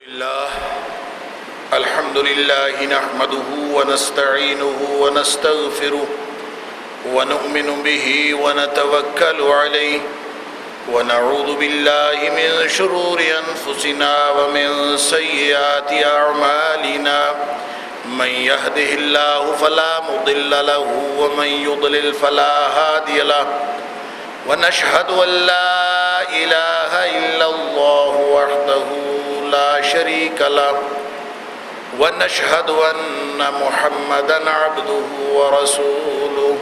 الله الحمد لله نحمده ونستعينه ونستغفره ونؤمن به ونتوكل عليه ونعوذ بالله من شرور أنفسنا ومن سيئات أعمالنا من يهده الله فلا مضل له ومن يضلل فلا هادي له ونشهد أن لا إله إلا الله وحده لا شريك له ونشهد أن محمدًا عبده ورسوله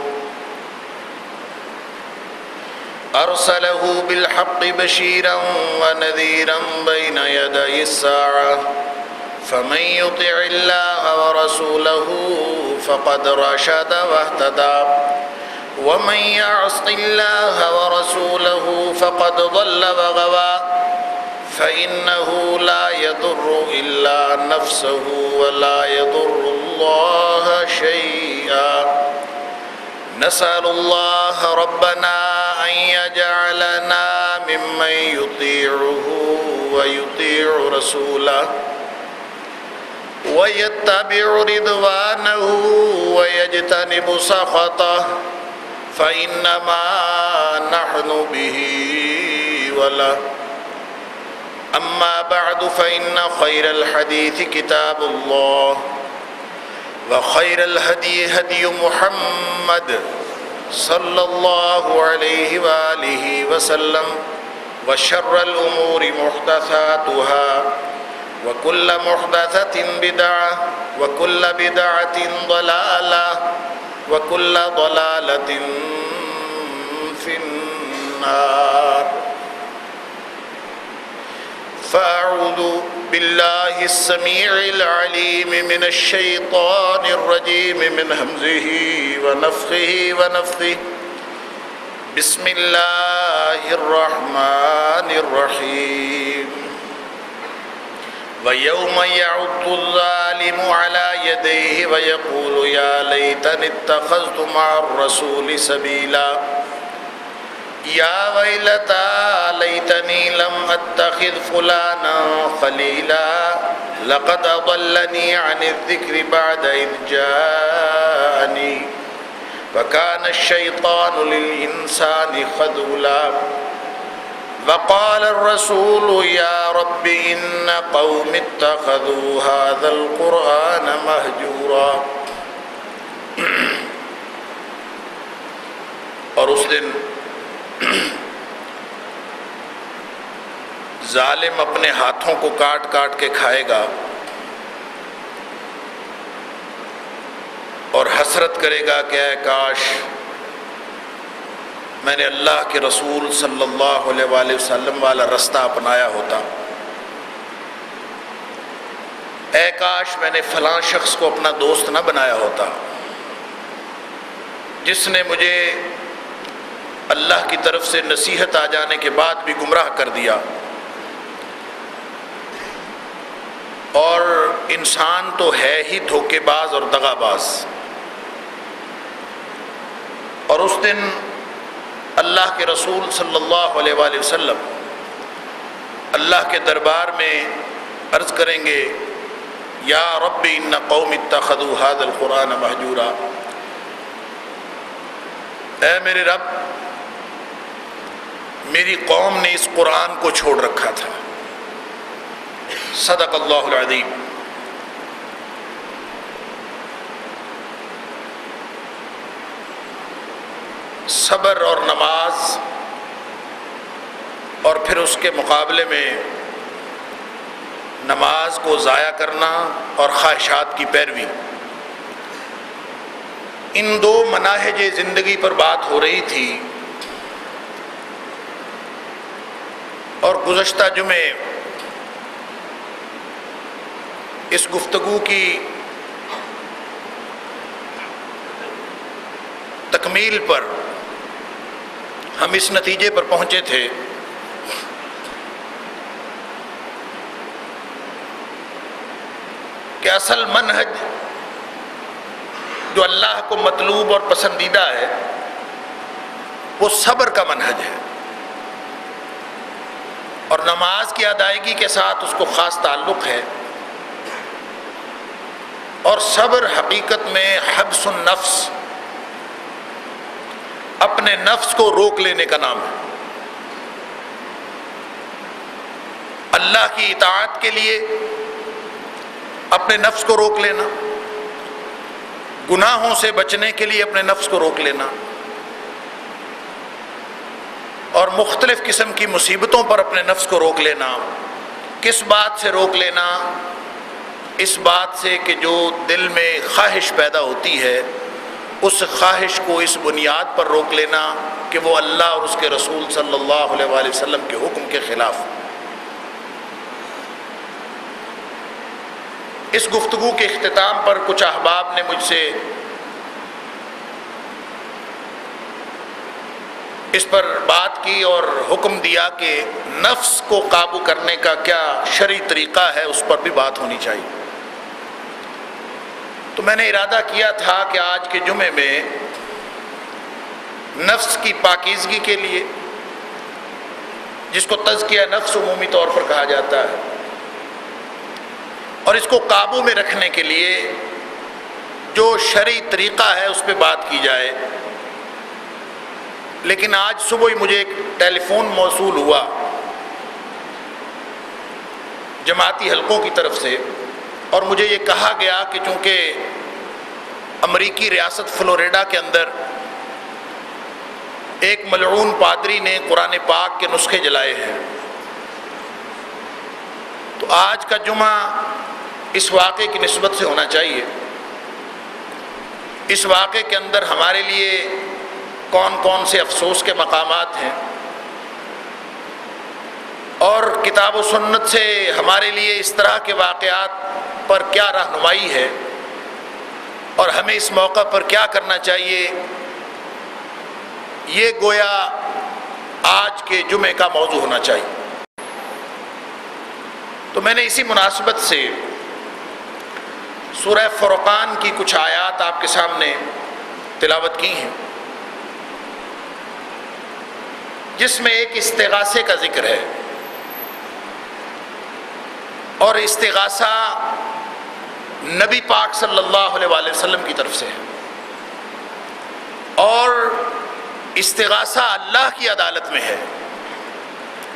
أرسله بالحق بشيرا ونذيرا بين يدي الساعة فمن يطع الله ورسوله فقد رشد واهتدى ومن يعص الله ورسوله فقد ضل وغوى فإنه لا يضر إلا نفسه ولا يضر الله شيئا نسأل الله ربنا أن يجعلنا ممن يطيعه ويطيع رسوله ويتبع رضوانه ويجتنب سخطه فإنما نحن به وله أما بعد فإن خير الحديث كتاب الله وخير الهدي هدي محمد صلى الله عليه وآله وسلم وشر الأمور محدثاتها وكل محدثة بدعة وكل بدعة ضلالة وكل ضلالة في النار فأعوذ بالله السميع العليم من الشيطان الرجيم من همزه ونفخه ونفثه بسم الله الرحمن الرحيم ويوم يعض الظالم على يديه ويقول يا ليتني اتخذت مع الرسول سبيلا يا ويلتى ليتني لم أتخذ فلانا خليلا لقد أضلني عن الذكر بعد إذ جاءني وكان الشيطان للإنسان خذولا وقال الرسول يا رب إن قوم اتخذوا هذا القرآن مهجورا اور اس دن ظالم اپنے ہاتھوں کو کاٹ کاٹ کے کھائے گا اور حسرت کرے گا کہ اے کاش میں نے اللہ کے رسول صلی اللہ علیہ وآلہ وسلم والا رستہ اپنایا ہوتا، اے کاش میں نے فلاں شخص کو اپنا دوست نہ بنایا ہوتا جس نے مجھے اللہ کی طرف سے نصیحت آ جانے کے بعد بھی گمراہ کر دیا۔ اور انسان تو ہے ہی دھوکے باز اور دغا باز، اور اس دن اللہ کے رسول صلی اللہ علیہ وآلہ وسلم اللہ کے دربار میں عرض کریں گے یا رب ان قوم اتخذوا هذا القرآن مہجورا، اے میرے رب میری قوم نے اس قرآن کو چھوڑ رکھا تھا۔ صدق اللہ العظیم۔ صبر اور نماز اور پھر اس کے مقابلے میں نماز کو ضائع کرنا اور خواہشات کی پیروی، ان دو مناہج زندگی پر بات ہو رہی تھی۔ اور گزشتہ جمعے اس گفتگو کی تکمیل پر ہم اس نتیجے پر پہنچے تھے کہ اصل منہج جو اللہ کو مطلوب اور پسندیدہ ہے وہ صبر کا منہج ہے۔ اور نماز کی ادائیگی کے ساتھ اس کو خاص تعلق ہے، اور صبر حقیقت میں حبس النفس، اپنے نفس کو روک لینے کا نام ہے۔ اللہ کی اطاعت کے لیے اپنے نفس کو روک لینا، گناہوں سے بچنے کے لیے اپنے نفس کو روک لینا، اور مختلف قسم کی مصیبتوں پر اپنے نفس کو روک لینا۔ کس بات سے روک لینا؟ اس بات سے کہ جو دل میں خواہش پیدا ہوتی ہے، اس خواہش کو اس بنیاد پر روک لینا کہ وہ اللہ اور اس کے رسول صلی اللہ علیہ وآلہ وسلم کے حکم کے خلاف۔ اس گفتگو کے اختتام پر کچھ احباب نے مجھ سے اس پر بات کی اور حکم دیا کہ نفس کو قابو کرنے کا کیا شرعی طریقہ ہے، اس پر بھی بات ہونی چاہیے۔ تو میں نے ارادہ کیا تھا کہ آج کے جمعے میں نفس کی پاکیزگی کے لیے، جس کو تزکیہ نفس عمومی طور پر کہا جاتا ہے، اور اس کو قابو میں رکھنے کے لیے جو شرعی طریقہ ہے اس پہ بات کی جائے۔ لیکن آج صبح ہی مجھے ایک ٹیلی فون موصول ہوا جماعتی حلقوں کی طرف سے، اور مجھے یہ کہا گیا کہ چونکہ امریکی ریاست فلوریڈا کے اندر ایک ملعون پادری نے قرآن پاک کے نسخے جلائے ہیں، تو آج کا جمعہ اس واقعے کی نسبت سے ہونا چاہیے۔ اس واقعے کے اندر ہمارے لیے کون کون سے افسوس کے مقامات ہیں، اور کتاب و سنت سے ہمارے لیے اس طرح کے واقعات پر کیا رہنمائی ہے، اور ہمیں اس موقع پر کیا کرنا چاہیے، یہ گویا آج کے جمعے کا موضوع ہونا چاہیے۔ تو میں نے اسی مناسبت سے سورہ فرقان کی کچھ آیات آپ کے سامنے تلاوت کی ہیں، جس میں ایک استغاثے کا ذکر ہے، اور استغاثہ نبی پاک صلی اللہ علیہ وآلہ وسلم کی طرف سے ہے، اور استغاثہ اللہ کی عدالت میں ہے،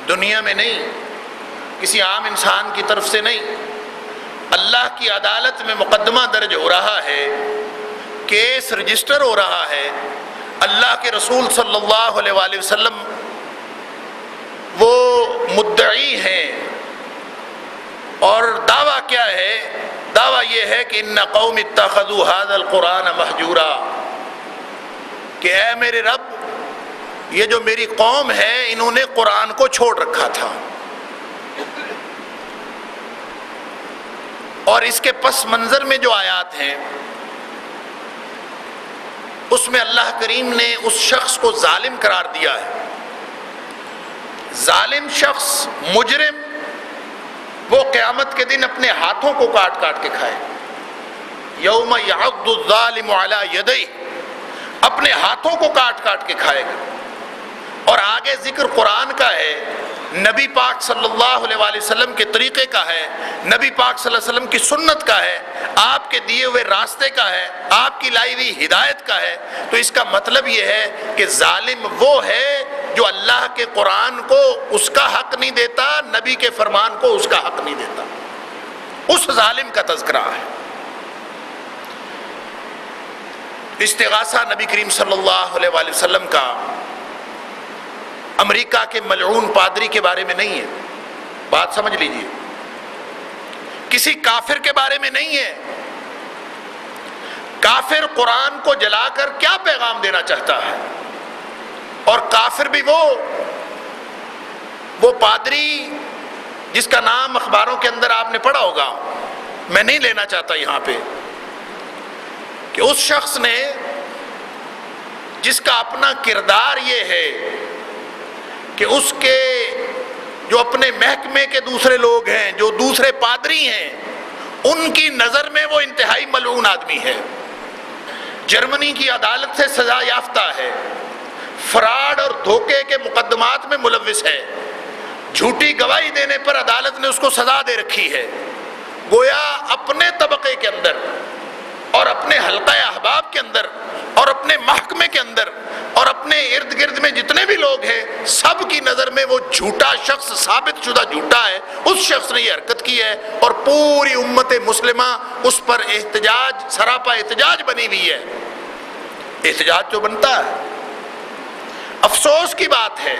دنیا میں نہیں، کسی عام انسان کی طرف سے نہیں، اللہ کی عدالت میں مقدمہ درج ہو رہا ہے، کیس رجسٹر ہو رہا ہے، اللہ کے رسول صلی اللہ علیہ وآلہ وسلم وہ مدعی ہیں، اور دعویٰ کیا ہے؟ دعویٰ یہ ہے کہ ان قوم اتخذوا هذا القرآن مہجورا، کہ اے میرے رب، یہ جو میری قوم ہے انہوں نے قرآن کو چھوڑ رکھا تھا۔ اور اس کے پس منظر میں جو آیات ہیں اس میں اللہ کریم نے اس شخص کو ظالم قرار دیا ہے۔ ظالم شخص، مجرم، وہ قیامت کے دن اپنے ہاتھوں کو کاٹ کاٹ کے کھائے۔ یوم یعض الظالم علی یدیہ، اپنے ہاتھوں کو کاٹ کاٹ کے کھائے گا۔ اور آگے ذکر قرآن کا ہے، نبی پاک صلی اللہ علیہ وآلہ وسلم کے طریقے کا ہے، نبی پاک صلی اللہ علیہ وسلم کی سنت کا ہے، آپ کے دیے ہوئے راستے کا ہے، آپ کی لائی ہوئی ہدایت کا ہے۔ تو اس کا مطلب یہ ہے کہ ظالم وہ ہے جو اللہ کے قرآن کو اس کا حق نہیں دیتا، نبی کے فرمان کو اس کا حق نہیں دیتا، اس ظالم کا تذکرہ ہے۔ استغاثہ نبی کریم صلی اللہ علیہ وآلہ وسلم کا امریکہ کے ملعون پادری کے بارے میں نہیں ہے، بات سمجھ لیجئے، کسی کافر کے بارے میں نہیں ہے۔ کافر قرآن کو جلا کر کیا پیغام دینا چاہتا ہے؟ اور کافر بھی وہ پادری جس کا نام اخباروں کے اندر آپ نے پڑھا ہوگا، میں نہیں لینا چاہتا یہاں پہ، کہ اس شخص نے، جس کا اپنا کردار یہ ہے کہ اس کے جو اپنے محکمے کے دوسرے لوگ ہیں، جو دوسرے پادری ہیں، ان کی نظر میں وہ انتہائی ملعون آدمی ہے، جرمنی کی عدالت سے سزا یافتہ ہے، فراڈ اور دھوکے کے مقدمات میں ملوث ہے، جھوٹی گواہی دینے پر عدالت نے اس کو سزا دے رکھی ہے۔ گویا اپنے طبقے کے اندر اور اپنے حلقہ احباب کے اندر اور اپنے محکمے کے اندر اور اپنے ارد گرد میں جتنے بھی لوگ ہیں، سب کی نظر میں وہ جھوٹا شخص، ثابت شدہ جھوٹا ہے، اس شخص نے یہ حرکت کی ہے، اور پوری امت مسلمہ اس پر احتجاج، سراپا احتجاج بنی ہوئی ہے۔ احتجاج جو بنتا ہے، افسوس کی بات ہے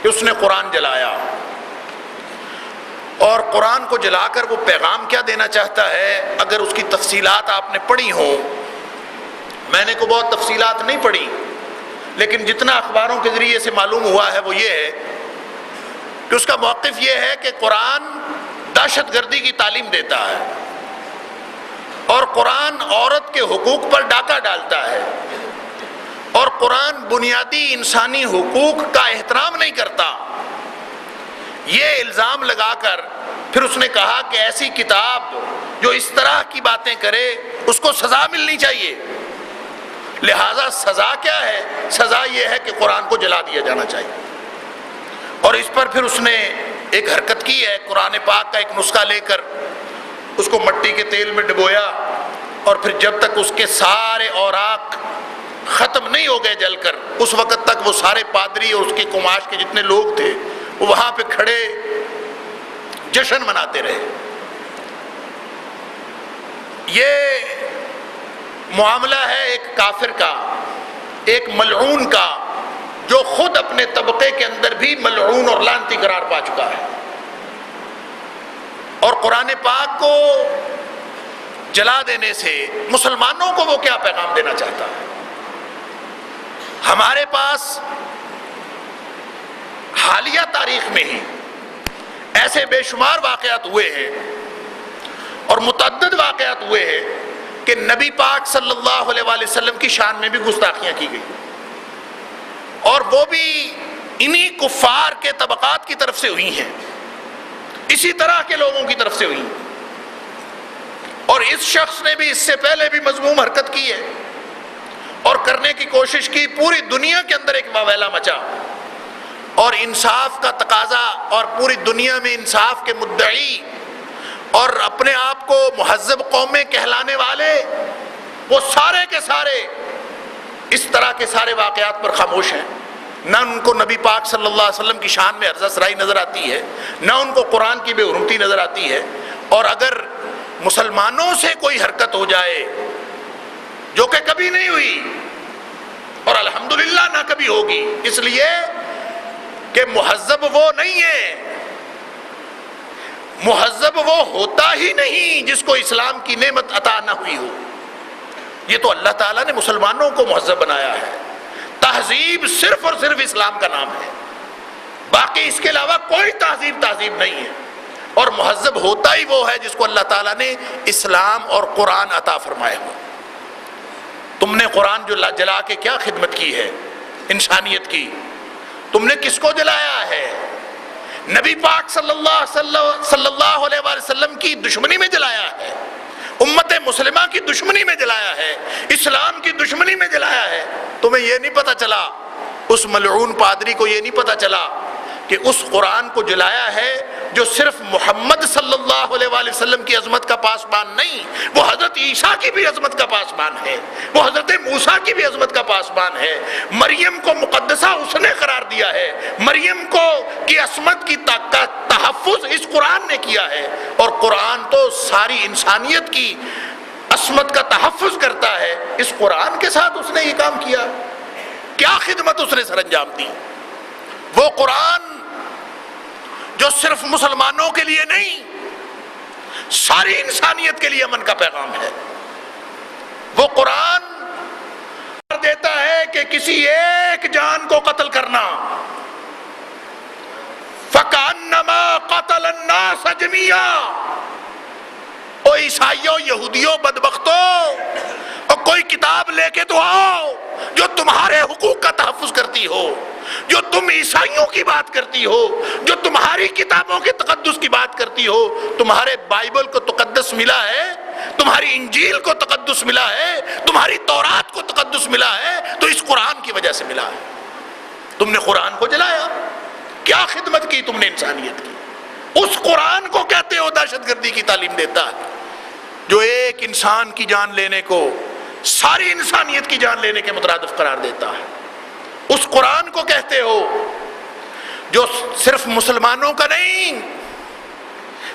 کہ اس نے قرآن جلایا، اور قرآن کو جلا کر وہ پیغام کیا دینا چاہتا ہے؟ اگر اس کی تفصیلات آپ نے پڑھی ہوں، میں نے کو بہت تفصیلات نہیں پڑھی، لیکن جتنا اخباروں کے ذریعے سے معلوم ہوا ہے وہ یہ ہے کہ اس کا موقف یہ ہے کہ قرآن دہشت گردی کی تعلیم دیتا ہے، اور قرآن عورت کے حقوق پر ڈاکہ ڈالتا ہے، اور قرآن بنیادی انسانی حقوق کا احترام نہیں کرتا۔ یہ الزام لگا کر پھر اس نے کہا کہ ایسی کتاب جو اس طرح کی باتیں کرے اس کو سزا ملنی چاہیے۔ لہذا سزا کیا ہے؟ سزا یہ ہے کہ قرآن کو جلا دیا جانا چاہیے۔ اور اس پر پھر اس نے ایک حرکت کی ہے، قرآن پاک کا ایک نسخہ لے کر اس کو مٹی کے تیل میں ڈبویا، اور پھر جب تک اس کے سارے اوراق ختم نہیں ہو گئے جل کر، اس وقت تک وہ سارے پادری اور اس کے قماش کے جتنے لوگ تھے وہ وہاں پہ کھڑے جشن مناتے رہے۔ یہ معاملہ ہے ایک کافر کا، ایک ملعون کا، جو خود اپنے طبقے کے اندر بھی ملعون اور لعنتی قرار پا چکا ہے۔ اور قرآن پاک کو جلا دینے سے مسلمانوں کو وہ کیا پیغام دینا چاہتا ہے؟ ہمارے پاس حالیہ تاریخ میں ہی ایسے بے شمار واقعات ہوئے ہیں اور متعدد واقعات ہوئے ہیں کہ نبی پاک صلی اللہ علیہ وآلہ وسلم کی شان میں بھی گستاخیاں کی گئی، اور وہ بھی انہی کفار کے طبقات کی طرف سے ہوئی ہیں، اسی طرح کے لوگوں کی طرف سے ہوئی، اور اس شخص نے بھی اس سے پہلے بھی مذموم حرکت کی ہے اور کرنے کی کوشش کی۔ پوری دنیا کے اندر ایک واویلا مچا اور انصاف کا تقاضا، اور پوری دنیا میں انصاف کے مدعی اور اپنے آپ کو مہذب قومیں کہلانے والے وہ سارے کے سارے اس طرح کے سارے واقعات پر خاموش ہیں۔ نہ ان کو نبی پاک صلی اللہ علیہ وسلم کی شان میں عرض افزائی نظر آتی ہے، نہ ان کو قرآن کی بے حرمتی نظر آتی ہے، اور اگر مسلمانوں سے کوئی حرکت ہو جائے جو کہ کبھی نہیں ہوئی اور الحمدللہ نہ کبھی ہوگی، اس لیے کہ مہذب وہ نہیں ہے، مہذب وہ ہوتا ہی نہیں جس کو اسلام کی نعمت عطا نہ ہوئی ہو۔ یہ تو اللہ تعالیٰ نے مسلمانوں کو مہذب بنایا ہے۔ تہذیب صرف اور صرف اسلام کا نام ہے، باقی اس کے علاوہ کوئی تہذیب نہیں ہے، اور مہذب ہوتا ہی وہ ہے جس کو اللہ تعالیٰ نے اسلام اور قرآن عطا فرمائے ہو۔ تم نے قرآن جو جلا کے کیا خدمت کی ہے انسانیت کی؟ تم نے کس کو جلایا ہے؟ نبی پاک صلی اللہ علیہ وآلہ وسلم کی دشمنی میں جلایا ہے، امت مسلمہ کی دشمنی میں جلایا ہے، اسلام کی دشمنی میں جلایا ہے۔ تمہیں یہ نہیں پتا چلا، اس ملعون پادری کو یہ نہیں پتا چلا کہ اس قرآن کو جلایا ہے جو صرف محمد صلی اللہ علیہ وآلہ وسلم کی عظمت کا پاسبان نہیں، وہ حضرت عیسیٰ کی بھی عظمت کا پاسبان ہے، وہ حضرت موسیٰ کی بھی عظمت کا پاسبان ہے۔ مریم کو مقدسہ اس نے قرار دیا ہے، مریم کو کی عصمت کی تحفظ اس قرآن نے کیا ہے، اور قرآن تو ساری انسانیت کی عصمت کا تحفظ کرتا ہے۔ اس قرآن کے ساتھ اس نے یہ کام کیا، کیا خدمت اس نے سر انجام دی؟ وہ قرآن جو صرف مسلمانوں کے لیے نہیں، ساری انسانیت کے لیے امن کا پیغام ہے۔ وہ قرآن دیتا ہے کہ کسی ایک جان کو قتل کرنا فَكَأَنَّمَا قَتَلَ النَّاسَ جَمِيعًا۔ او عیسائیوں، یہودیوں، بدبختوں، اور کوئی کتاب لے کے تو آؤ جو تمہارے حقوق کا تحفظ کرتی ہو، جو تم عیسائیوں کی بات کرتی ہو، جو تمہاری کتابوں کے تقدس کی بات کرتی ہو۔ تمہارے بائبل کو تقدس ملا ہے، تمہاری انجیل کو تقدس ملا ہے، تمہاری تورات کو تقدس ملا ہے، تو اس قرآن کی وجہ سے ملا ہے۔ تم نے قرآن کو جلایا، کیا خدمت کی تم نے انسانیت کی؟ اس قرآن کو کہتے ہو دہشت گردی کی تعلیم دیتا ہے جو ایک انسان کی جان لینے کو ساری انسانیت کی جان لینے کے مترادف قرار دیتا ہے؟ اس قرآن کو کہتے ہو جو صرف مسلمانوں کا نہیں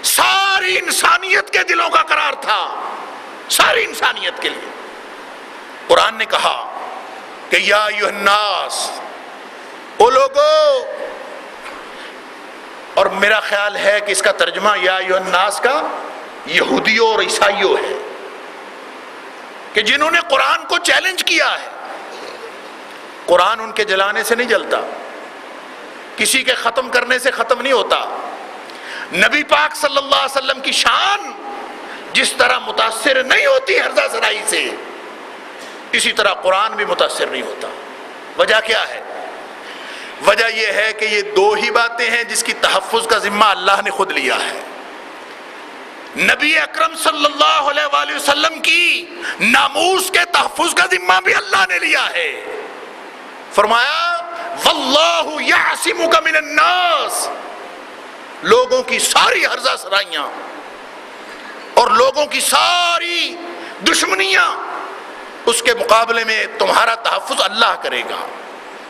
ساری انسانیت کے دلوں کا قرار تھا، ساری انسانیت کے لیے؟ قرآن نے کہا کہ یا ایھا الناس، او لوگو، اور میرا خیال ہے کہ اس کا ترجمہ یا ایھا الناس کا یہودیوں اور عیسائیوں ہے کہ جنہوں نے قرآن کو چیلنج کیا ہے۔ قرآن ان کے جلانے سے نہیں جلتا، کسی کے ختم کرنے سے ختم نہیں ہوتا۔ نبی پاک صلی اللہ علیہ وسلم کی شان جس طرح متاثر نہیں ہوتی ہرزہ سرائی سے، اسی طرح قرآن بھی متاثر نہیں ہوتا۔ وجہ کیا ہے؟ وجہ یہ ہے کہ یہ دو ہی باتیں ہیں جس کی تحفظ کا ذمہ اللہ نے خود لیا ہے۔ نبی اکرم صلی اللہ علیہ وآلہ وسلم کی ناموس کے تحفظ کا ذمہ بھی اللہ نے لیا ہے۔ فرمایا واللہ یعصمک من الناس، لوگوں کی ساری ہرزہ سرائیاں اور لوگوں کی ساری دشمنیاں، اس کے مقابلے میں تمہارا تحفظ اللہ کرے گا۔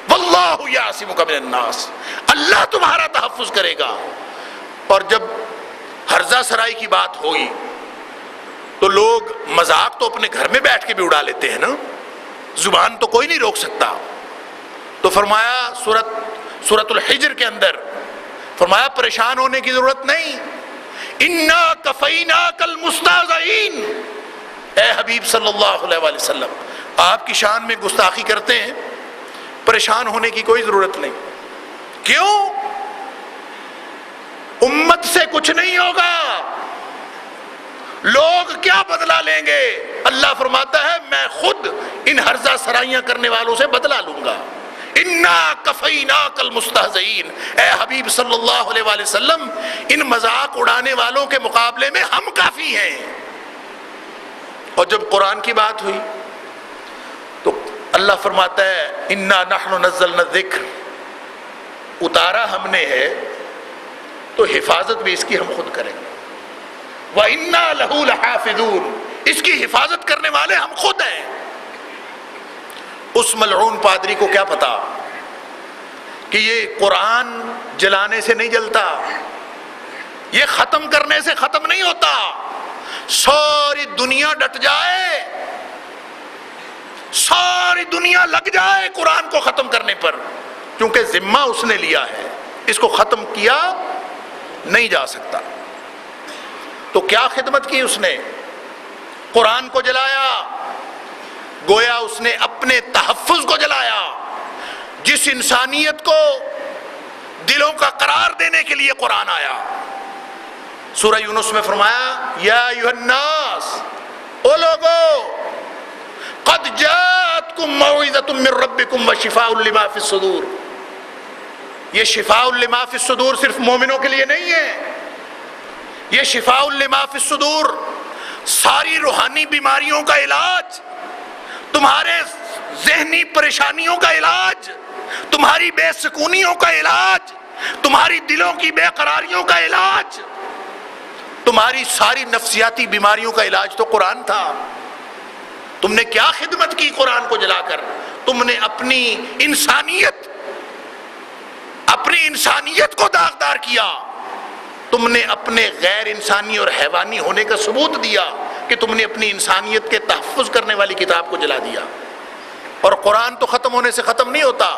واللہ یعصمک من الناس، اللہ تمہارا تحفظ کرے گا۔ اور جب ہرزہ سرائی کی بات ہوئی تو لوگ مذاق تو اپنے گھر میں بیٹھ کے بھی اڑا لیتے ہیں نا، زبان تو کوئی نہیں روک سکتا۔ تو فرمایا سورۃ الحجر کے اندر فرمایا پریشان ہونے کی ضرورت نہیں، انا کفیناک المستہزئین، اے حبیب صلی اللہ علیہ وآلہ وسلم آپ کی شان میں گستاخی کرتے ہیں، پریشان ہونے کی کوئی ضرورت نہیں۔ کیوں؟ امت سے کچھ نہیں ہوگا، لوگ کیا بدلہ لیں گے؟ اللہ فرماتا ہے میں خود ان ہرزہ سرائیاں کرنے والوں سے بدلہ لوں گا۔ انا کفیناک المستہزئین، اے حبیب صلی اللہ علیہ وآلہ وسلم ان مذاق اڑانے والوں کے مقابلے میں ہم کافی ہیں۔ اور جب قرآن کی بات ہوئی تو اللہ فرماتا ہے انا نحن نزلنا الذکر، اتارا ہم نے ہے تو حفاظت بھی اس کی ہم خود کریں گے۔ وَإِنَّا لَهُ لَحَافِظُونَ، اس کی حفاظت کرنے والے ہم خود ہیں۔ اس ملعون پادری کو کیا پتا کہ یہ قرآن جلانے سے نہیں جلتا، یہ ختم کرنے سے ختم نہیں ہوتا۔ ساری دنیا ڈٹ جائے، ساری دنیا لگ جائے قرآن کو ختم کرنے پر، کیونکہ ذمہ اس نے لیا ہے، اس کو ختم کیا نہیں جا سکتا۔ تو کیا خدمت کی اس نے؟ قرآن کو جلایا، گویا اس نے اپنے تحفظ کو جلایا۔ جس انسانیت کو دلوں کا قرار دینے کے لیے قرآن آیا، سورہ یونس میں فرمایا یا ایھا الناس، او لوگو، قد جاءتکم موعظۃ من ربکم وشفاء لما فی الصدور۔ یہ شفاء لما فی الصدور صرف مومنوں کے لیے نہیں ہے، یہ شفاء لما فی الصدور ساری روحانی بیماریوں کا علاج، تمہارے ذہنی پریشانیوں کا علاج، تمہاری بے سکونیوں کا علاج، تمہاری دلوں کی بے قراریوں کا علاج، تمہاری ساری نفسیاتی بیماریوں کا علاج تو قرآن تھا۔ تم نے کیا خدمت کی قرآن کو جلا کر؟ تم نے اپنی انسانیت کو داغدار کیا، تم نے اپنے غیر انسانی اور حیوانی ہونے کا ثبوت دیا کہ تم نے اپنی انسانیت کے تحفظ کرنے والی کتاب کو جلا دیا۔ اور قرآن تو ختم ہونے سے ختم نہیں ہوتا۔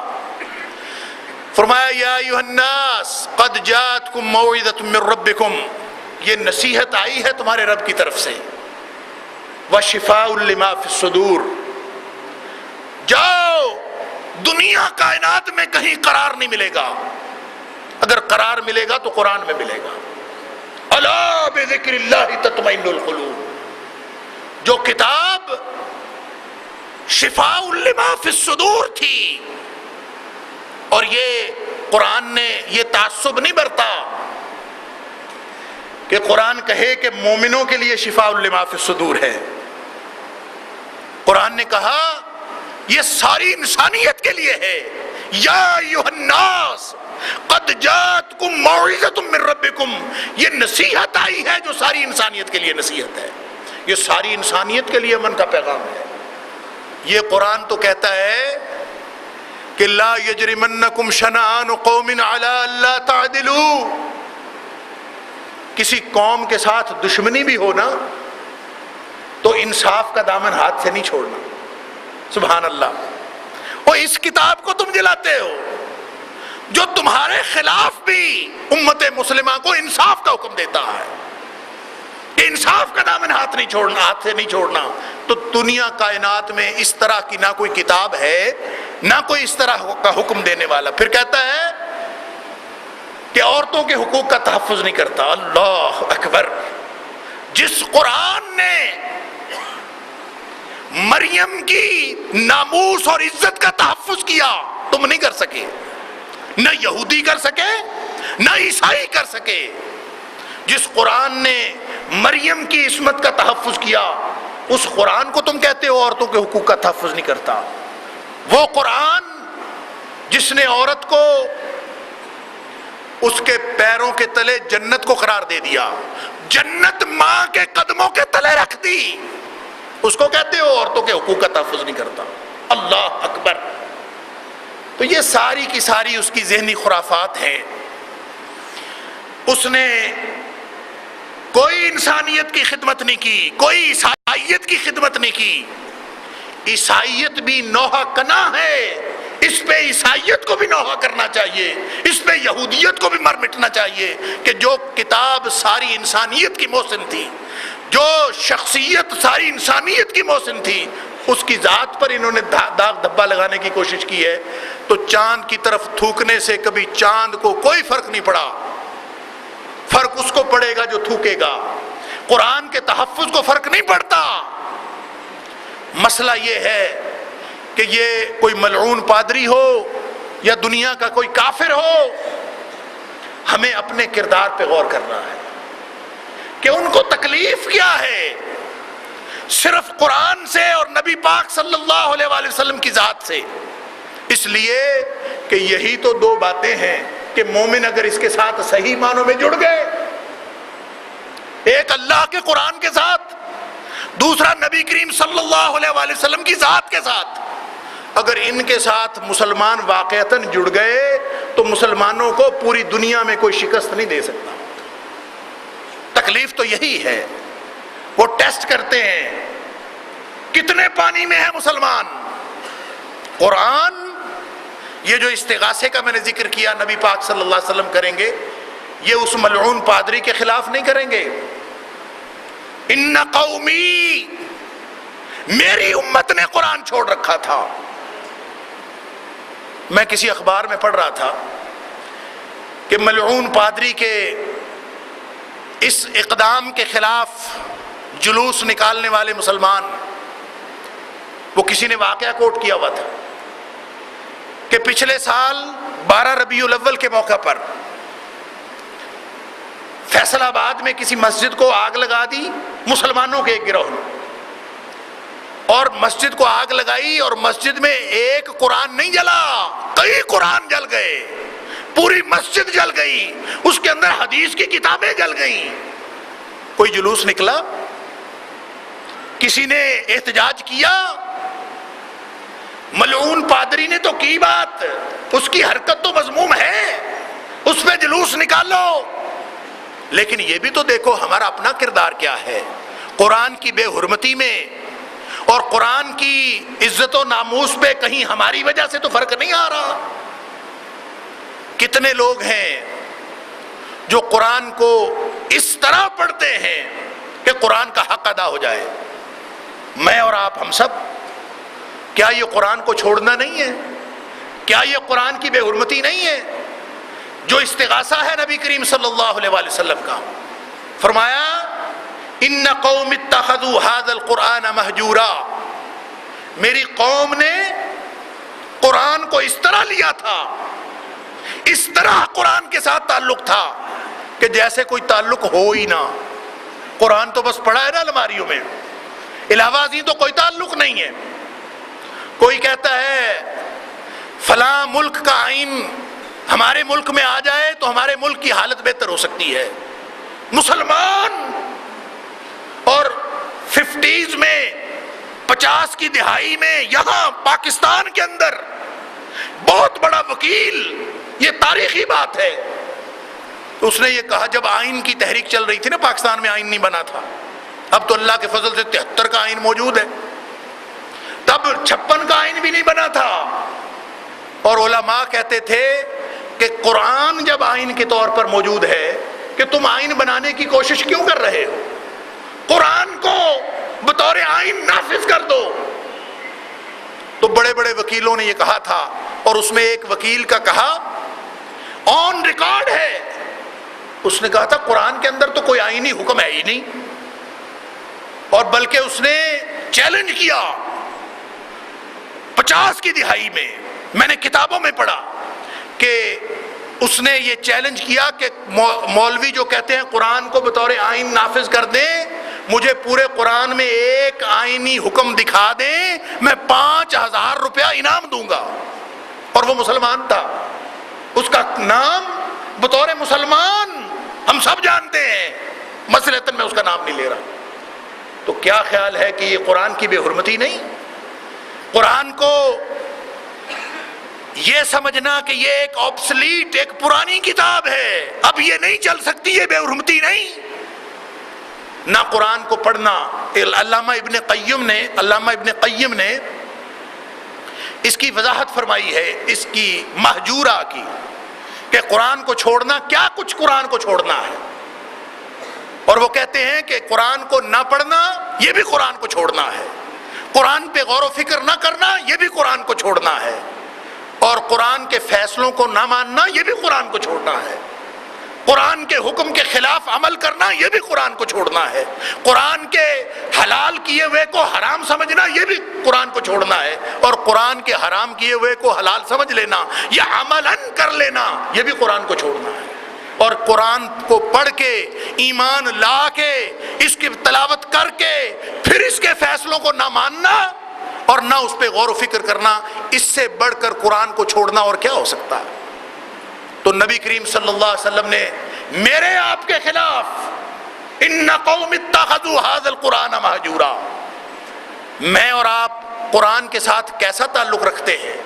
فرمایا یا ایھا الناس قد جاءتکم موعظۃ من ربکم، یہ نصیحت آئی ہے تمہارے رب کی طرف سے، وشفاء لما فی الصدور، جاؤ دنیا کائنات میں کہیں قرار نہیں ملے گا، اگر قرار ملے گا تو قرآن میں ملے گا۔ الا بذکر اللہ تطمئن القلوب، جو کتاب شفاء لما فی الصدور تھی، اور یہ قرآن نے یہ تعصب نہیں برتا کہ قرآن کہے کہ مومنوں کے لیے شفاء لما فی الصدور ہے۔ قرآن نے کہا یہ ساری انسانیت کے لیے ہے۔ یا ایھا الناس، قد جاءتکم موعظۃ من ربکم، یہ نصیحت آئی ہے جو ساری انسانیت کے لیے نصیحت ہے، یہ ساری انسانیت کے لیے امن کا پیغام ہے۔ یہ قرآن تو کہتا ہے کہ لا یجرمنکم شنآن قوم علی الا تعدلوا، کسی قوم کے ساتھ دشمنی بھی ہو نا تو انصاف کا دامن ہاتھ سے نہیں چھوڑنا۔ سبحان اللہ۔ اور اس کتاب کو تم جلاتے ہو جو تمہارے خلاف بھی امت مسلمہ کو انصاف کا حکم دیتا ہے کہ انصاف کا دامن ہاتھ سے نہیں چھوڑنا۔ تو دنیا کائنات میں اس طرح کی نہ کوئی کتاب ہے نہ کوئی اس طرح کا حکم دینے والا۔ پھر کہتا ہے کہ عورتوں کے حقوق کا تحفظ نہیں کرتا۔ اللہ اکبر! جس قرآن نے مریم کی ناموس اور عزت کا تحفظ کیا تم نہیں کر سکے، نہ یہودی کر سکے نہ عیسائی کر سکے۔ جس قرآن نے مریم کی عصمت کا تحفظ کیا اس قرآن کو تم کہتے ہو عورتوں کے حقوق کا تحفظ نہیں کرتا۔ وہ قرآن جس نے عورت کو اس کے پیروں کے تلے جنت کو قرار دے دیا، جنت ماں کے قدموں کے تلے رکھ دی، اس کو کہتے ہو عورتوں کے حقوق کا تحفظ نہیں کرتا۔ اللہ اکبر! تو یہ ساری کی ساری اس کی ذہنی خرافات ہیں۔ اس نے کوئی انسانیت کی خدمت نہیں کی، کوئی عیسائیت کی خدمت نہیں کی۔ عیسائیت بھی نوحہ کنا ہے، اس پہ عیسائیت کو بھی نوحہ کرنا چاہیے، اس پہ یہودیت کو بھی مر مٹنا چاہیے کہ جو کتاب ساری انسانیت کی محسن تھی، جو شخصیت ساری انسانیت کی محسن تھی، اس کی ذات پر انہوں نے داغ دھبا لگانے کی کوشش کی ہے۔ تو چاند کی طرف تھوکنے سے کبھی چاند کو کوئی فرق نہیں پڑا، فرق اس کو پڑے گا جو تھوکے گا۔ قرآن کے تحفظ کو فرق نہیں پڑتا۔ مسئلہ یہ ہے کہ یہ کوئی ملعون پادری ہو یا دنیا کا کوئی کافر ہو، ہمیں اپنے کردار پہ غور کرنا ہے کہ ان کو تکلیف کیا ہے صرف قرآن سے اور نبی پاک صلی اللہ علیہ وآلہ وسلم کی ذات سے۔ اس لیے کہ یہی تو دو باتیں ہیں کہ مومن اگر اس کے ساتھ صحیح معنوں میں جڑ گئے، ایک اللہ کے قرآن کے ساتھ، دوسرا نبی کریم صلی اللہ علیہ وآلہ وسلم کی ذات کے ساتھ، اگر ان کے ساتھ مسلمان واقعتاً جڑ گئے تو مسلمانوں کو پوری دنیا میں کوئی شکست نہیں دے سکتا۔ تکلیف تو یہی ہے۔ وہ ٹیسٹ کرتے ہیں کتنے پانی میں ہے مسلمان۔ قرآن یہ جو استغاثے کا میں نے ذکر کیا نبی پاک صلی اللہ علیہ وسلم کریں گے، یہ اس ملعون پادری کے خلاف نہیں کریں گے۔ ان قومی، میری امت نے قرآن چھوڑ رکھا تھا۔ میں کسی اخبار میں پڑھ رہا تھا کہ ملعون پادری کے اس اقدام کے خلاف جلوس نکالنے والے مسلمان، وہ کسی نے واقعہ کوٹ کیا ہوا تھا کہ پچھلے سال 12 ربیع الاول کے موقع پر فیصل آباد میں کسی مسجد کو آگ لگا دی مسلمانوں کے ایک گروہ نے، اور مسجد کو آگ لگائی اور مسجد میں ایک قرآن نہیں جلا، کئی قرآن جل گئے، پوری مسجد جل گئی، اس کے اندر حدیث کی کتابیں جل گئیں۔ کوئی جلوس نکلا، کسی نے احتجاج کیا، ملعون پادری نے تو کی بات، اس کی حرکت تو مذموم ہے، اس پہ جلوس نکالو، لیکن یہ بھی تو دیکھو ہمارا اپنا کردار کیا ہے۔ قرآن کی بے حرمتی میں اور قرآن کی عزت و ناموس پہ کہیں ہماری وجہ سے تو فرق نہیں آ رہا۔ کتنے لوگ ہیں جو قرآن کو اس طرح پڑھتے ہیں کہ قرآن کا حق ادا ہو جائے۔ میں اور آپ ہم سب، کیا یہ قرآن کو چھوڑنا نہیں ہے؟ کیا یہ قرآن کی بے حرمتی نہیں ہے؟ جو استغاثہ ہے نبی کریم صلی اللہ علیہ وآلہ وسلم کا، فرمایا ان قوم اتخذوا هذا القرآن مہجورا، میری قوم نے قرآن کو اس طرح لیا تھا، اس طرح قرآن کے ساتھ تعلق تھا کہ جیسے کوئی تعلق ہو ہی نہ۔ قرآن تو بس پڑھا ہے نا الماریوں میں، علاوہ ازیں تو کوئی تعلق نہیں ہے۔ کوئی کہتا ہے فلاں ملک کا آئین ہمارے ملک میں آ جائے تو ہمارے ملک کی حالت بہتر ہو سکتی ہے۔ مسلمان اور 50s میں 50 کی دہائی میں یہاں پاکستان کے اندر بہت بڑا وکیل، یہ تاریخی بات ہے، تو اس نے یہ کہا جب آئین کی تحریک چل رہی تھی نا، پاکستان میں آئین نہیں بنا تھا، اب تو اللہ کے فضل سے 73 کا آئین موجود ہے، تب 56 کا آئین بھی نہیں بنا تھا، اور علماء کہتے تھے کہ قرآن جب آئین کے طور پر موجود ہے کہ تم آئین بنانے کی کوشش کیوں کر رہے ہو، قرآن کو بطور آئین نافذ کر دو۔ تو بڑے بڑے وکیلوں نے یہ کہا تھا، اور اس میں ایک وکیل کا کہا آن ریکارڈ ہے، اس نے کہا تھا قرآن کے اندر تو کوئی آئینی حکم ہے ہی نہیں، اور بلکہ اس نے چیلنج کیا 50 کی دہائی میں نے کتابوں میں پڑھا کہ اس نے یہ چیلنج کیا کہ مولوی جو کہتے ہیں قرآن کو بطور آئین نافذ کر دیں، مجھے پورے قرآن میں ایک آئینی حکم دکھا دیں، میں 5000 روپیہ انعام دوں گا، اور وہ مسلمان تھا، اس کا نام بطور مسلمان ہم سب جانتے ہیں، مثلاً میں اس کا نام نہیں لے رہا۔ تو کیا خیال ہے کہ یہ قرآن کی بے حرمتی نہیں؟ قرآن کو یہ سمجھنا کہ یہ ایک آبسلیٹ، ایک پرانی کتاب ہے، اب یہ نہیں چل سکتی، یہ بے حرمتی نہیں۔ نہ قرآن کو پڑھنا، علامہ ابن قیم نے اس کی وضاحت فرمائی ہے، اس کی مہجورہ کی، کہ قرآن کو چھوڑنا، کیا کچھ قرآن کو چھوڑنا ہے، اور وہ کہتے ہیں کہ قرآن کو نہ پڑھنا یہ بھی قرآن کو چھوڑنا ہے، قرآن پہ غور و فکر نہ کرنا یہ بھی قرآن کو چھوڑنا ہے، اور قرآن کے فیصلوں کو نہ ماننا یہ بھی قرآن کو چھوڑنا ہے، قرآن کے حکم کے خلاف عمل کرنا یہ بھی قرآن کو چھوڑنا ہے، قرآن کے حلال کیے ہوئے کو حرام سمجھنا یہ بھی قرآن کو چھوڑنا ہے، اور قرآن کے حرام کیے ہوئے کو حلال سمجھ لینا یا عملاً کر لینا یہ بھی قرآن کو چھوڑنا ہے، اور قرآن کو پڑھ کے ایمان لا کے اس کی تلاوت کر کے پھر اس کے فیصلوں کو نہ ماننا اور نہ اس پہ غور و فکر کرنا، اس سے بڑھ کر قرآن کو چھوڑنا اور کیا ہو سکتا ہے؟ تو نبی کریم صلی اللہ علیہ وسلم نے میرے آپ کے خلاف ان قوم اتخذوا هذا القرآن مہجورا، میں اور آپ قرآن کے ساتھ کیسا تعلق رکھتے ہیں؟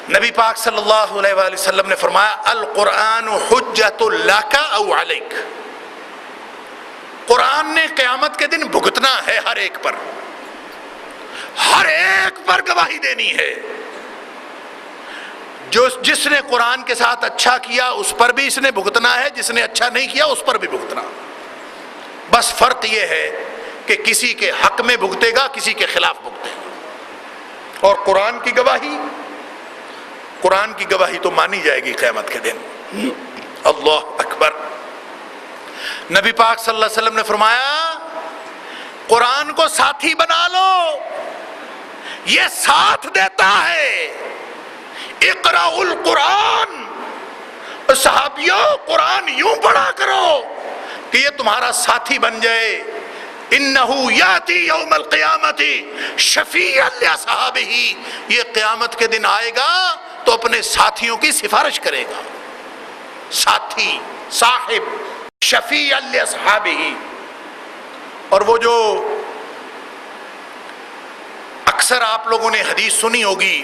نبی پاک صلی اللہ علیہ وآلہ وسلم نے فرمایا القرآن حجت لک او علیک، قرآن نے قیامت کے دن بھگتنا ہے ہر ایک پر، ہر ایک پر گواہی دینی ہے، جس نے قرآن کے ساتھ اچھا کیا اس پر بھی اس نے بھگتنا ہے، جس نے اچھا نہیں کیا اس پر بھی بھگتنا، بس فرق یہ ہے کہ کسی کے حق میں بھگتے گا، کسی کے خلاف بھگتے گا، اور قرآن کی گواہی تو مانی جائے گی قیامت کے دن۔ اللہ اکبر۔ نبی پاک صلی اللہ علیہ وسلم نے فرمایا قرآن کو ساتھی بنا لو، یہ ساتھ دیتا ہے، اقرأ القرآن، صحابیوں قرآن یوں پڑھا کرو کہ یہ تمہارا ساتھی بن جائے، انہو یاتی یوم القیامت شفیعا لصحابہ، یہ قیامت کے دن آئے گا تو اپنے ساتھیوں کی سفارش کرے گا، ساتھی، صاحب، شفیعا لصحابہ۔ اور وہ جو اکثر آپ لوگوں نے حدیث سنی ہوگی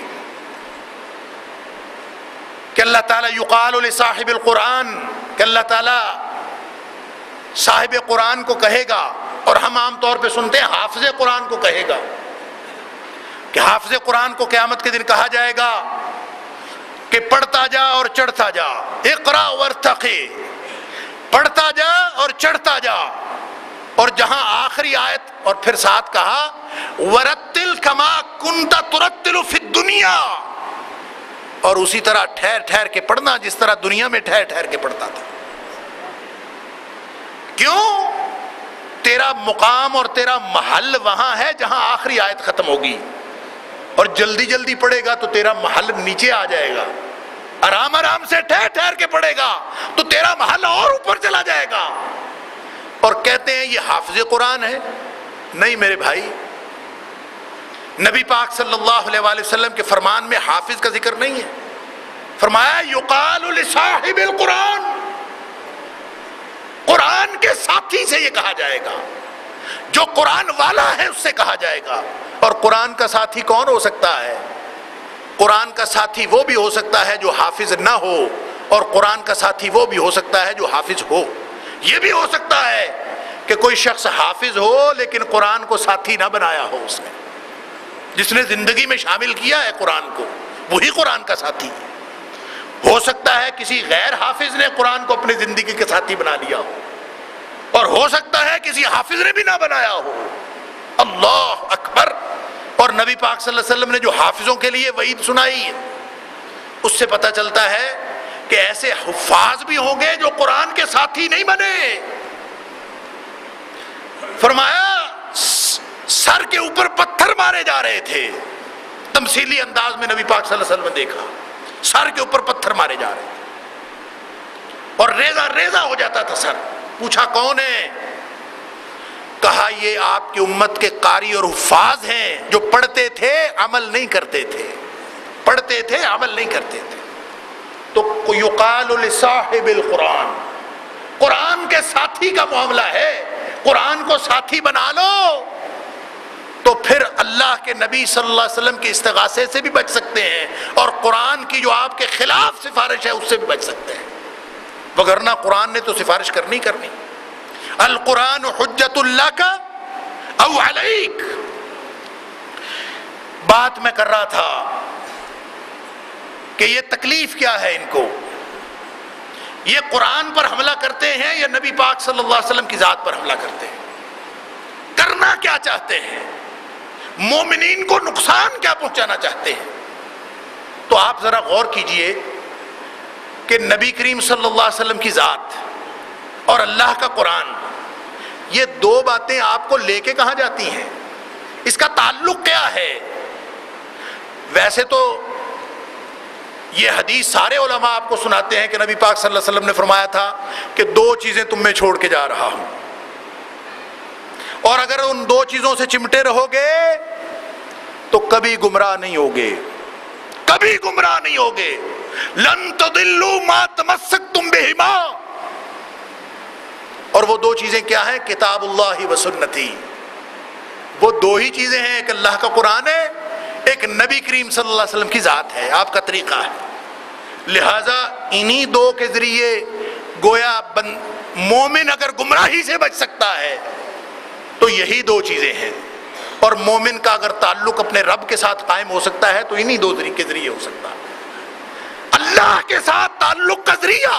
کہ اللہ تعالیٰ یقال لصاحب القرآن، کہ اللہ تعالیٰ صاحب قرآن کو کہے گا، اور ہم عام طور پہ سنتے ہیں حافظ قرآن کو کہے گا، کہ حافظ قرآن کو قیامت کے دن کہا جائے گا کہ پڑھتا جا اور چڑھتا جا، اقرا وارتقی، پڑھتا جا اور چڑھتا جا، اور جہاں آخری آیت اور پھر ساتھ کہا ورتل کما کنت ترتل فی الدنیا، اور اسی طرح ٹھہر ٹھہر کے پڑھنا جس طرح دنیا میں ٹھہر ٹھہر کے پڑھتا تھا۔ کیوں؟ تیرا مقام اور تیرا محل وہاں ہے جہاں آخری آیت ختم ہوگی، اور جلدی جلدی پڑھے گا تو تیرا محل نیچے آ جائے گا، آرام آرام سے ٹھہر ٹھہر کے پڑھے گا تو تیرا محل اور اوپر چلا جائے گا، اور کہتے ہیں یہ حافظ قرآن ہے۔ نہیں میرے بھائی، نبی پاک صلی اللہ علیہ وآلہ وسلم کے فرمان میں حافظ کا ذکر نہیں ہے، فرمایا یقال لصاحب القرآن، قرآن کے ساتھی سے یہ کہا جائے گا، جو قرآن والا ہے اس سے کہا جائے گا۔ اور قرآن کا ساتھی کون ہو سکتا ہے؟ قرآن کا ساتھی وہ بھی ہو سکتا ہے جو حافظ نہ ہو، اور قرآن کا ساتھی وہ بھی ہو سکتا ہے جو حافظ ہو۔ یہ بھی ہو سکتا ہے کہ کوئی شخص حافظ ہو لیکن قرآن کو ساتھی نہ بنایا ہو، اس نے جس نے زندگی میں شامل کیا ہے قرآن کو، وہی قرآن کا ساتھی ہے۔ ہو سکتا ہے کسی غیر حافظ نے قرآن کو اپنی زندگی کے ساتھی بنا لیا ہو، اور ہو سکتا ہے کسی حافظ نے بھی نہ بنایا ہو۔ اللہ اکبر۔ اور نبی پاک صلی اللہ علیہ وسلم نے جو حافظوں کے لیے وعید سنائی ہے، اس سے پتہ چلتا ہے کہ ایسے حفاظ بھی ہوں گے جو قرآن کے ساتھی نہیں بنے۔ فرمایا سر کے اوپر پتھر مارے جا رہے تھے، تمثیلی انداز میں نبی پاک صلی اللہ علیہ وسلم نے دیکھا، سر کے اوپر پتھر مارے جا رہے تھے اور ریزہ ریزہ ہو جاتا تھا سر۔ پوچھا کون ہے؟ کہا یہ آپ کی امت کے قاری اور حفاظ ہیں جو پڑھتے تھے عمل نہیں کرتے تھے، پڑھتے تھے عمل نہیں کرتے تھے۔ تو یقال لصاحب القرآن، قرآن کے ساتھی کا معاملہ ہے، قرآن کو ساتھی بنا لو تو پھر اللہ کے نبی صلی اللہ علیہ وسلم کے استغاثے سے بھی بچ سکتے ہیں، اور قرآن کی جو آپ کے خلاف سفارش ہے اس سے بھی بچ سکتے ہیں، وگرنہ قرآن نے تو سفارش کرنی کرنی۔ القرآن حجت اللہ کا او علیک۔ بات میں کر رہا تھا کہ یہ تکلیف کیا ہے ان کو، یہ قرآن پر حملہ کرتے ہیں یا نبی پاک صلی اللہ علیہ وسلم کی ذات پر حملہ کرتے ہیں؟ کرنا کیا چاہتے ہیں؟ مومنین کو نقصان کیا پہنچانا چاہتے ہیں؟ تو آپ ذرا غور کیجئے کہ نبی کریم صلی اللہ علیہ وسلم کی ذات اور اللہ کا قرآن، یہ دو باتیں آپ کو لے کے کہاں جاتی ہیں؟ اس کا تعلق کیا ہے؟ ویسے تو یہ حدیث سارے علماء آپ کو سناتے ہیں کہ نبی پاک صلی اللہ علیہ وسلم نے فرمایا تھا کہ دو چیزیں تم میں چھوڑ کے جا رہا ہوں، اور اگر ان دو چیزوں سے چمٹے رہو گے تو کبھی گمراہ نہیں ہوگے، کبھی گمراہ نہیں ہوگے۔ لن تضلوا ما تمسکتم بہما۔ اور وہ دو چیزیں کیا ہیں؟ کتاب اللہ و سنتی۔ وہ دو ہی چیزیں ہیں، ایک اللہ کا قرآن ہے، ایک نبی کریم صلی اللہ علیہ وسلم کی ذات ہے، آپ کا طریقہ ہے۔ لہٰذا انہی دو کے ذریعے گویا مومن اگر گمراہی سے بچ سکتا ہے تو یہی دو چیزیں ہیں، اور مومن کا اگر تعلق اپنے رب کے ساتھ قائم ہو سکتا ہے تو انہی دو کے ذریعے ہو سکتا ہے۔ اللہ کے ساتھ تعلق کا ذریعہ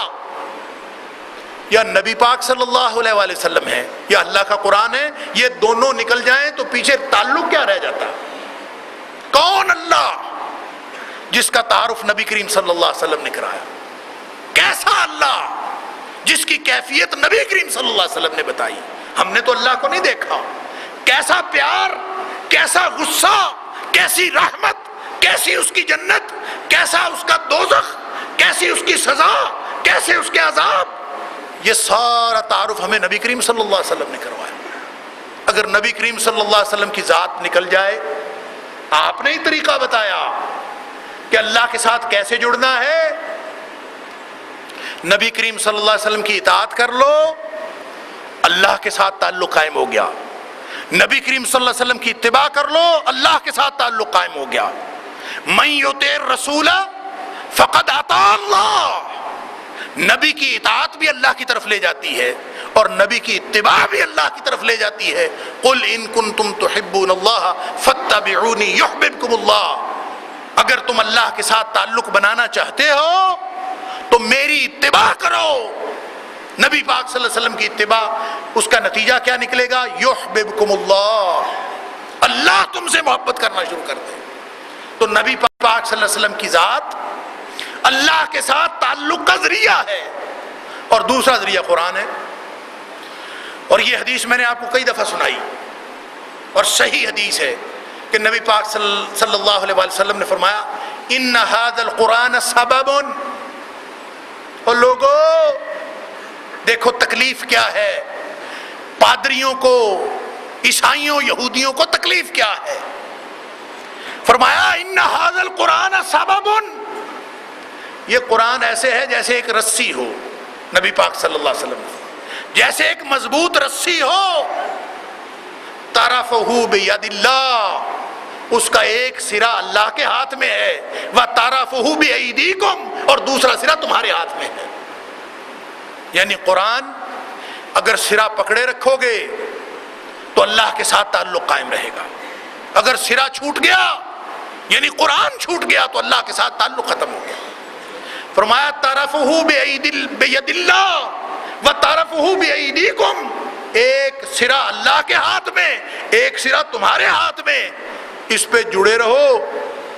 یا نبی پاک صلی اللہ علیہ وآلہ وسلم ہے یا اللہ کا قرآن ہے، یہ دونوں نکل جائیں تو پیچھے تعلق کیا رہ جاتا؟ کون اللہ؟ جس کا تعارف نبی کریم صلی اللہ علیہ وسلم نے کرایا۔ کیسا اللہ؟ جس کی کیفیت نبی کریم صلی اللہ علیہ وسلم نے بتائی۔ ہم نے تو اللہ کو نہیں دیکھا۔ کیسا پیار، کیسا غصہ، کیسی رحمت، کیسی اس کی جنت، کیسا اس کا دوزخ، کیسی اس کی سزا، کیسے اس کے عذاب، یہ سارا تعارف ہمیں نبی کریم صلی اللہ علیہ وسلم نے کروایا۔ اگر نبی کریم صلی اللہ علیہ وسلم کی ذات نکل جائے، آپ نے ہی طریقہ بتایا کہ اللہ کے ساتھ کیسے جڑنا ہے۔ نبی کریم صلی اللہ علیہ وسلم کی اطاعت کر لو، اللہ کے ساتھ تعلق قائم ہو گیا۔ نبی کریم صلی اللہ علیہ وسلم کی اتباع کر لو، اللہ کے ساتھ تعلق قائم ہو گیا۔ من یطع الرسول فقد اطاع اللہ۔ نبی کی اطاعت بھی اللہ کی طرف لے جاتی ہے اور نبی کی اتباع بھی اللہ کی طرف لے جاتی ہے۔ قل ان کنتم تحبون اللہ فاتبعونی یحببکم اللہ۔ اگر تم اللہ کے ساتھ تعلق بنانا چاہتے ہو تو میری اتباع کرو۔ نبی پاک صلی اللہ علیہ وسلم کی اتباع، اس کا نتیجہ کیا نکلے گا؟ یحببکم اللہ، اللہ تم سے محبت کرنا شروع کر دے۔ تو نبی پاک صلی اللہ علیہ وسلم کی ذات اللہ کے ساتھ تعلق کا ذریعہ ہے، اور دوسرا ذریعہ قرآن ہے۔ اور یہ حدیث میں نے آپ کو کئی دفعہ سنائی اور صحیح حدیث ہے کہ نبی پاک صلی اللہ علیہ وسلم نے فرمایا ان ھذا القرآن سبب۔ اور لوگو دیکھو تکلیف کیا ہے، پادریوں کو، عیسائیوں، یہودیوں کو تکلیف کیا ہے۔ فرمایا ان ھذا القرآن سبب، یہ قرآن ایسے ہے جیسے ایک رسی ہو، نبی پاک صلی اللہ علیہ وسلم جیسے ایک مضبوط رسی ہو، طرفہ بید اللہ، اس کا ایک سرا اللہ کے ہاتھ میں ہے، وطرفہ بایدیکم، اور دوسرا سرا تمہارے ہاتھ میں ہے۔ یعنی قرآن اگر سرا پکڑے رکھو گے تو اللہ کے ساتھ تعلق قائم رہے گا، اگر سرا چھوٹ گیا یعنی قرآن چھوٹ گیا تو اللہ کے ساتھ تعلق ختم ہو گیا۔ فرمایا طرفہ بید اللہ وطرفہ بایدیکم، ایک سرا اللہ کے ہاتھ میں، ایک سرا تمہارے ہاتھ میں، اس پہ جڑے رہو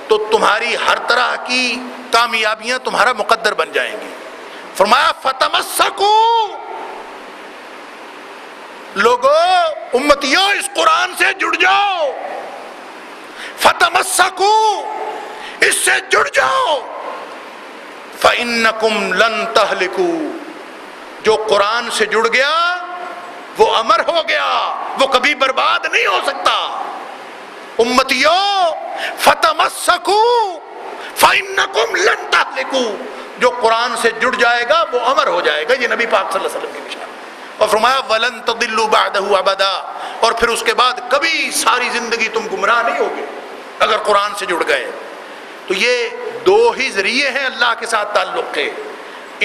تو تمہاری ہر طرح کی کامیابیاں تمہارا مقدر بن جائیں گی۔ فرمایا فتمسکوا، لوگو امتیوں اس قرآن سے جڑ جاؤ، فتمسکوا، اس سے جڑ جاؤ، فإنکم لن تہلکوا، جو قرآن سے جڑ گیا وہ امر ہو گیا، وہ کبھی برباد نہیں ہو سکتا۔ امتیوں فتمسکوا فإنکم لن تہلکوا، جو قرآن سے جڑ جائے گا وہ امر ہو جائے گا، یہ نبی پاک صلی اللہ علیہ وسلم کی بشارت۔ اور فرمایا وَلَن تَضِلُّوا بَعْدَهُ أَبَدًا، اور پھر اس کے بعد کبھی ساری زندگی تم گمراہ نہیں ہوگے اگر قرآن سے جڑ گئے۔ تو یہ دو ہی ذریعے ہیں اللہ کے ساتھ تعلق کے،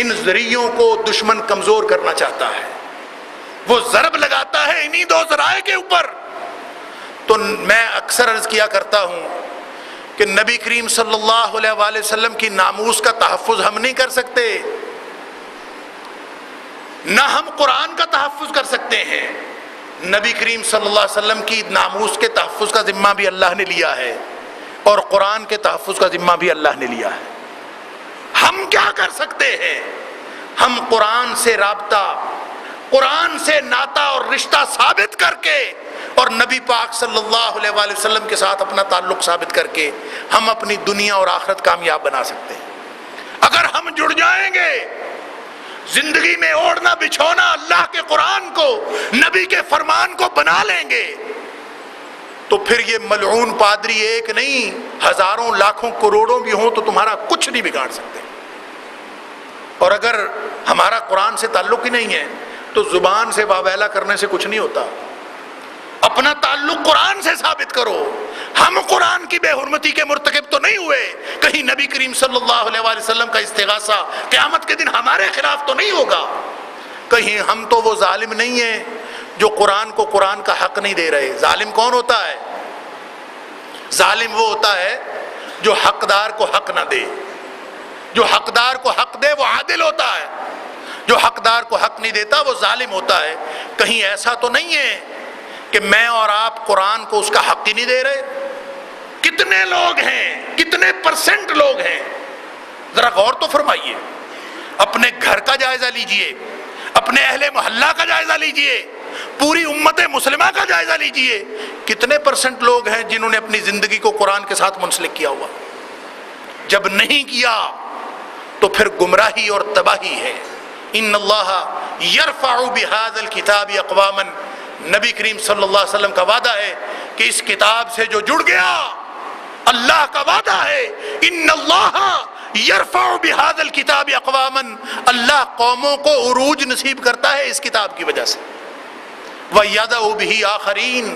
ان ذریعوں کو دشمن کمزور کرنا چاہتا ہے، وہ ضرب لگاتا ہے انہی دو ذرائع کے اوپر۔ تو میں اکثر عرض کیا کرتا ہوں کہ نبی کریم صلی اللہ علیہ وآلہ وسلم کی ناموس کا تحفظ ہم نہیں کر سکتے، نہ ہم قرآن کا تحفظ کر سکتے ہیں۔ نبی کریم صلی اللہ علیہ وسلم کی ناموس کے تحفظ کا ذمہ بھی اللہ نے لیا ہے، اور قرآن کے تحفظ کا ذمہ بھی اللہ نے لیا ہے۔ ہم کیا کر سکتے ہیں؟ ہم قرآن سے رابطہ، قرآن سے ناطہ اور رشتہ ثابت کر کے، اور نبی پاک صلی اللہ علیہ وآلہ وسلم کے ساتھ اپنا تعلق ثابت کر کے ہم اپنی دنیا اور آخرت کامیاب بنا سکتے ہیں۔ اگر ہم جڑ جائیں گے، زندگی میں اوڑھنا بچھونا اللہ کے قرآن کو، نبی کے فرمان کو بنا لیں گے، تو پھر یہ ملعون پادری ایک نہیں ہزاروں لاکھوں کروڑوں بھی ہوں تو تمہارا کچھ نہیں بگاڑ سکتے۔ اور اگر ہمارا قرآن سے تعلق ہی نہیں ہے تو زبان سے واویلا کرنے سے کچھ نہیں ہوتا۔ اپنا تعلق قرآن سے ثابت کرو۔ ہم قرآن کی بے حرمتی کے مرتکب تو نہیں ہوئے، کہیں نبی کریم صلی اللہ علیہ وآلہ وسلم کا استغاثہ قیامت کے دن ہمارے خلاف تو نہیں ہوگا، کہیں ہم تو وہ ظالم نہیں ہیں جو قرآن کو قرآن کا حق نہیں دے رہے۔ ظالم کون ہوتا ہے؟ ظالم وہ ہوتا ہے جو حقدار کو حق نہ دے، جو حقدار کو حق دے وہ عادل ہوتا ہے، جو حقدار کو حق نہیں دیتا وہ ظالم ہوتا ہے۔ کہیں ایسا تو نہیں ہے کہ میں اور آپ قرآن کو اس کا حق ہی نہیں دے رہے؟ کتنے لوگ ہیں، کتنے پرسنٹ لوگ ہیں، ذرا غور تو فرمائیے۔ اپنے گھر کا جائزہ لیجئے، اپنے اہل محلہ کا جائزہ لیجئے، پوری امت مسلمہ کا جائزہ لیجئے، کتنے پرسنٹ لوگ ہیں جنہوں نے اپنی زندگی کو قرآن کے ساتھ منسلک کیا ہوا؟ جب نہیں کیا تو پھر گمراہی اور تباہی ہے۔ ان اللہ یرفع بہذا الکتاب اقواما، نبی کریم صلی اللہ علیہ وسلم کا وعدہ ہے کہ اس کتاب سے جو جڑ گیا، اللہ کا وعدہ ہے ان اللہ یرفع بہذا الکتاب اقواما، اللہ قوموں کو عروج نصیب کرتا ہے اس کتاب کی وجہ سے، وَيَدَعُ بِهِ آخَرِينَ،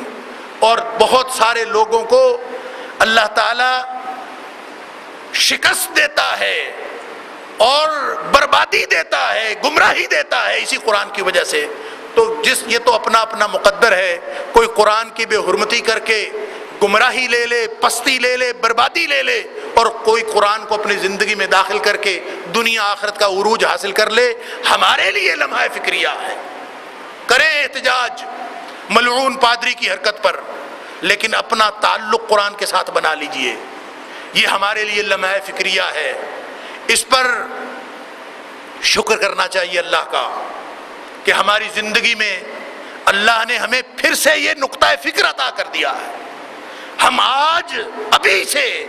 اور بہت سارے لوگوں کو اللہ تعالی شکست دیتا ہے اور بربادی دیتا ہے، گمراہی دیتا ہے اسی قرآن کی وجہ سے۔ تو یہ تو اپنا اپنا مقدر ہے، کوئی قرآن کی بے حرمتی کر کے گمراہی لے لے، پستی لے لے، بربادی لے لے، اور کوئی قرآن کو اپنی زندگی میں داخل کر کے دنیا آخرت کا عروج حاصل کر لے۔ ہمارے لیے لمحہ فکریہ ہے، کریں احتجاج ملعون پادری کی حرکت پر، لیکن اپنا تعلق قرآن کے ساتھ بنا لیجئے، یہ ہمارے لیے لمحہ فکریہ ہے۔ اس پر شکر کرنا چاہیے اللہ کا کہ ہماری زندگی میں اللہ نے ہمیں پھر سے یہ نقطہ فکر عطا کر دیا ہے۔ ہم آج ابھی سے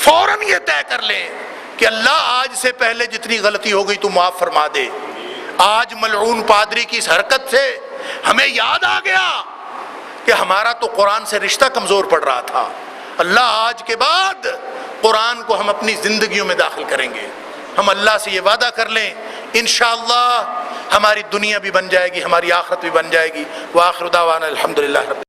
فوراً یہ طے کر لیں کہ اللہ آج سے پہلے جتنی غلطی ہو گئی تو معاف فرما دے۔ آج ملعون پادری کی اس حرکت سے ہمیں یاد آ گیا کہ ہمارا تو قرآن سے رشتہ کمزور پڑ رہا تھا۔ اللہ آج کے بعد قرآن کو ہم اپنی زندگیوں میں داخل کریں گے، ہم اللہ سے یہ وعدہ کر لیں انشاءاللہ ہماری دنیا بھی بن جائے گی، ہماری آخرت بھی بن جائے گی۔ وآخر دعوانا الحمدللہ رب